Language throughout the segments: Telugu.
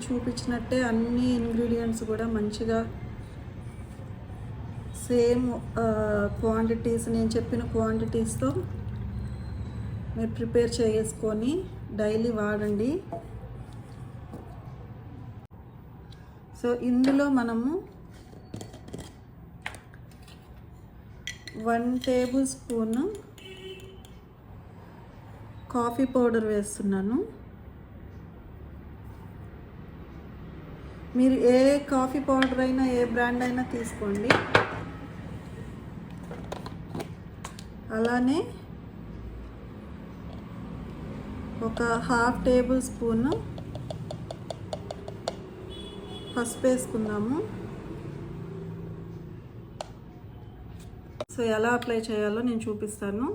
చూపించినట్టే అన్ని ఇంగ్రీడియంట్స్ కూడా మంచిగా సేమ్ క్వాంటిటీస్, నేను చెప్పిన క్వాంటిటీస్తో మీరు ప్రిపేర్ చేసుకొని డైలీ వాడండి. సో ఇందులో మనము 1 టేబుల్ స్పూన్ కాఫీ పౌడర్ వేస్తున్నాను. మీరు ఏ కాఫీ పౌడర్ అయినా, ఏ బ్రాండ్ అయినా తీసుకోండి. అలానే ఒక 1/2 టేబుల్ స్పూన్ పసుపు వేసుకుందాము. సో ఎలా అప్లై చేయాలో నేను చూపిస్తాను.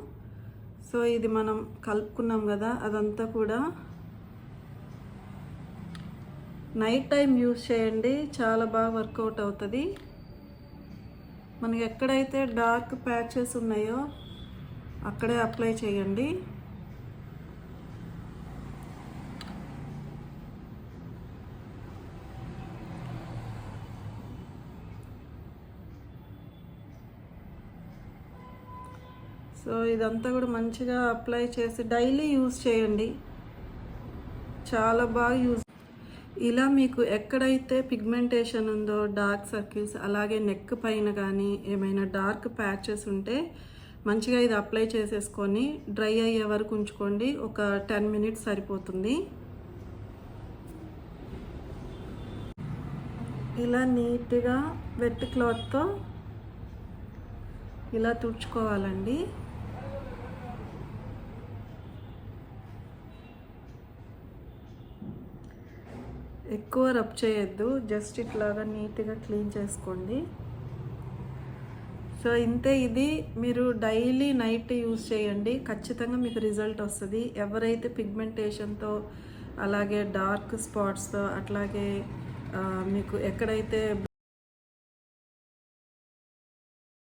సో ఇది మనం కలుపుకున్నాం కదా, అదంతా కూడా నైట్ టైం యూస్ చేయండి, చాలా బాగా వర్కౌట్ అవుతుంది. మనకి ఎక్కడైతే డార్క్ ప్యాచెస్ ఉన్నాయో అక్కడే అప్లై చేయండి. సో ఇదంతా కూడా మంచిగా అప్లై చేసి డైలీ యూజ్ చేయండి, చాలా బాగా యూజ్. ఇలా మీకు ఎక్కడైతే పిగ్మెంటేషన్ ఉందో, డార్క్ సర్కిల్స్, అలాగే నెక్ పైన కానీ ఏమైనా డార్క్ ప్యాచెస్ ఉంటే మంచిగా ఇది అప్లై చేసేసుకొని డ్రై అయ్యే వరకు ఉంచుకోండి. ఒక 10 మినిట్స్ సరిపోతుంది. ఇలా నీట్గా వెట్ క్లాత్తో ఇలా తుడుచుకోవాలండి. ఎక్కువ రబ్ చేయొద్దు, జస్ట్ ఇట్లాగా నీట్గా క్లీన్ చేసుకోండి. సో ఇంతే, ఇది మీరు డైలీ నైట్ యూజ్ చేయండి, ఖచ్చితంగా మీకు రిజల్ట్ వస్తుంది. ఎవరైతే పిగ్మెంటేషన్తో, అలాగే డార్క్ స్పాట్స్తో, అట్లాగే మీకు ఎక్కడైతే